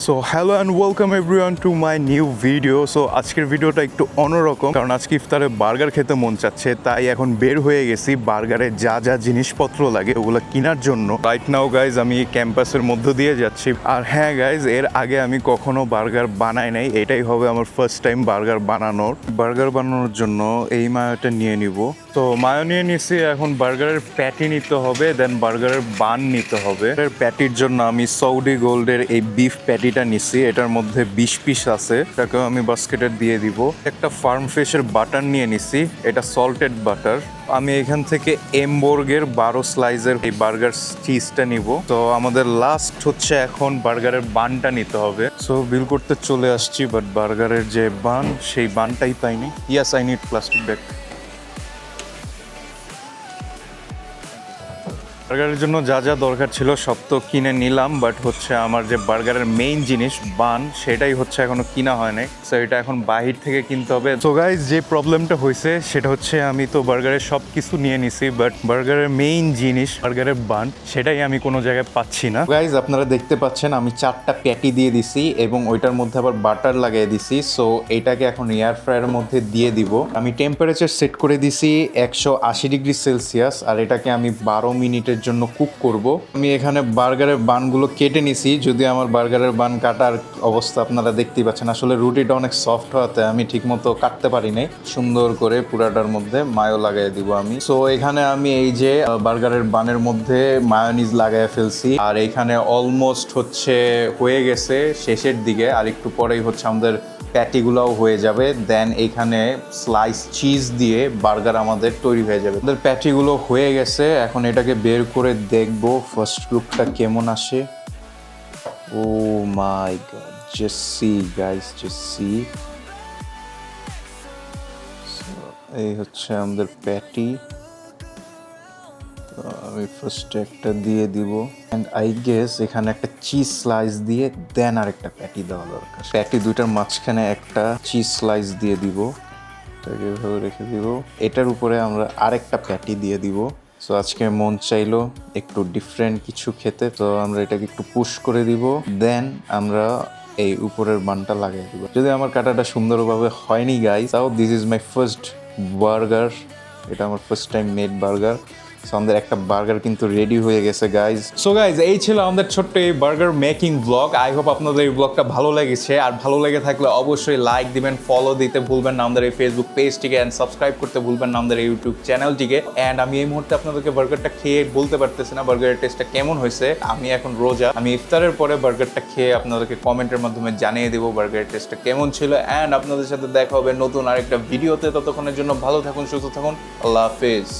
So hello and welcome everyone to my new video. So আজকের ভিডিওটা একটু অন্যরকম, কারণ আজকে ইফতারে বার্গার খেতে মন চাচ্ছে, তাই এখন বের হয়ে গেছি বার্গারে যা যা জিনিসপত্র লাগে ওগুলো কেনার জন্য। রাইট নাও গাইজ আমি ক্যাম্পাসের মধ্য দিয়ে যাচ্ছি। আর হ্যাঁ গাইজ, এর আগে আমি কখনো বার্গার বানাই নাই, এটাই হবে আমার ফার্স্ট টাইম বার্গার বানানোর। বার্গার বানানোর জন্য এই মায়োটা নিয়ে নিব। তো মায়ো নিয়ে নিছি, এখন বার্গারের প্যাটি নিতে হবে, দেন বার্গারের বান নিতে হবে। এর প্যাটির জন্য আমি সৌদি গোল্ডের এই বিফ প্যাটিটা নিছি, এটার মধ্যে 20 পিস আছে, এটাকেও আমি বাস্কেটে দিয়ে দিব। একটা ফার্ম ফ্রেশের বাটার নিয়ে নিছি, এটা সল্টেড বাটার। আমি এখান থেকে এমবর্গের 12 স্লাইজের এই বার্গার চিজটা নিব। তো আমাদের লাস্ট হচ্ছে এখন বার্গারের বানটা নিতে হবে। সো বিল করতে চলে আসছি, বাট বার্গারের যে বান সেই বানটাই পাইনি। ইয়াস, আই নিড প্লাস্টিক ব্যাগ। বার্গারের জন্য যা যা দরকার ছিল সব তো কিনে নিলাম, বাট হচ্ছে আমার যে বার্গারের মেইন জিনিস বান, সেটাই হচ্ছে এখনো কিনা হয় নাই। সো এটা এখন বাহির থেকে কিনতে হবে। সো গাইজ, যে প্রবলেমটা হয়েছে সেটা হচ্ছে আমি তো বার্গারের সব কিছু নিয়ে নিছি, বাট বার্গারের মেইন জিনিস বার্গারের বান, সেটাই আমি কোনো জায়গায় পাচ্ছি না। গাইজ, আপনারা দেখতে পাচ্ছেন আমি 4টা প্যাটি দিয়ে দিছি এবং ওইটার মধ্যে আবার বাটার লাগিয়ে দিছি। সো এটাকে এখন এয়ার ফ্রায়ারের মধ্যে দিয়ে দিব। আমি টেম্পারেচার সেট করে দিছি 180 ডিগ্রি সেলসিয়াস, আর এটাকে আমি 12 মিনিটের জন্য কুক করব। আমি এখানে বার্গারের বানগুলো কেটে নিছি, যদি আমার বার্গারের বান কাটার অবস্থা আপনারা দেখতেই পাচ্ছেন। আসলে রুটিটা অনেক সফট হওয়াতে আমি ঠিকমতো কাটতে পারি নাই। সুন্দর করে পুরাটার মধ্যে মায়ো লাগাই দিব আমি। সো এখানে আমি এই যে বার্গারের বানের মধ্যে মায়োনিজ লাগাই ফেলছি, আর এখানে অলমোস্ট হচ্ছে হয়ে গেছে শেষের দিকে, আর একটু পরেই হচ্ছে আমাদের প্যাটিগুলোও হয়ে যাবে। দেন এইখানে স্লাইস চিজ দিয়ে বার্গার আমাদের তৈরি হয়ে যাবে। আমাদের প্যাটিগুলো হয়ে গেছে, এখন এটাকে বের করে দেখবো ফার্স্ট লুকটা কেমন আসে। Oh my god, just see guys, just see. এই হচ্ছে আমাদের প্যাটি। আমি ফার্স্টে একটা দিয়ে দিব, অ্যান্ড আই গেস এখানে একটা চিজ স্লাইস দিয়ে দেন আরেকটা প্যাটি দেওয়া দরকার। প্যাটি দুইটার মাঝখানে একটা চিজ স্লাইস দিয়ে দিব, এটাকে এভাবে রেখে দিব। এটার উপরে আমরা আরেকটা প্যাটি দিয়ে দিব। সো আজকে মন চাইলো একটু ডিফারেন্ট কিছু খেতে, তো আমরা এটাকে একটু পুশ করে দিব, দেন আমরা এই উপরের বানটা লাগিয়ে দিব। যদি আমার কাটাটা সুন্দরভাবে হয়নি গাইস, তাও this is my first burger. এটা আমার first time made burger. So আমাদের একটা বার্গার কিন্তু রেডি হয়ে গেছে গাইজ। সো গাইজ, এই ছিল আমাদের ছোট্ট এই burger making blog. I hope আপনাদের এই ব্লগটা ভালো লেগেছে, আর ভালো লেগে থাকলে অবশ্যই লাইক দিবেন, ফলো দিতে ভুলবেন না আমাদের এই ফেসবুক পেজটিকে, অ্যান্ড সাবস্ক্রাইব করতে ভুলবেন না আমাদের এই ইউটিউব চ্যানেলটিকে। অ্যান্ড আমি এই মুহূর্তে আপনাদেরকে বার্গারটা খেয়ে বলতে পারতেছি না বার্গারের টেস্টটা কেমন হয়েছে। আমি এখন রোজা, আমি ইফতারের পরে বার্গারটা খেয়ে আপনাদেরকে কমেন্টের মাধ্যমে জানিয়ে দেবো বার্গারের টেস্টটা কেমন ছিল। অ্যান্ড আপনাদের সাথে দেখা হবে নতুন আরেকটা ভিডিওতে। ততক্ষণের জন্য ভালো থাকুন, সুস্থ থাকুন, আল্লাহ হাফেজ।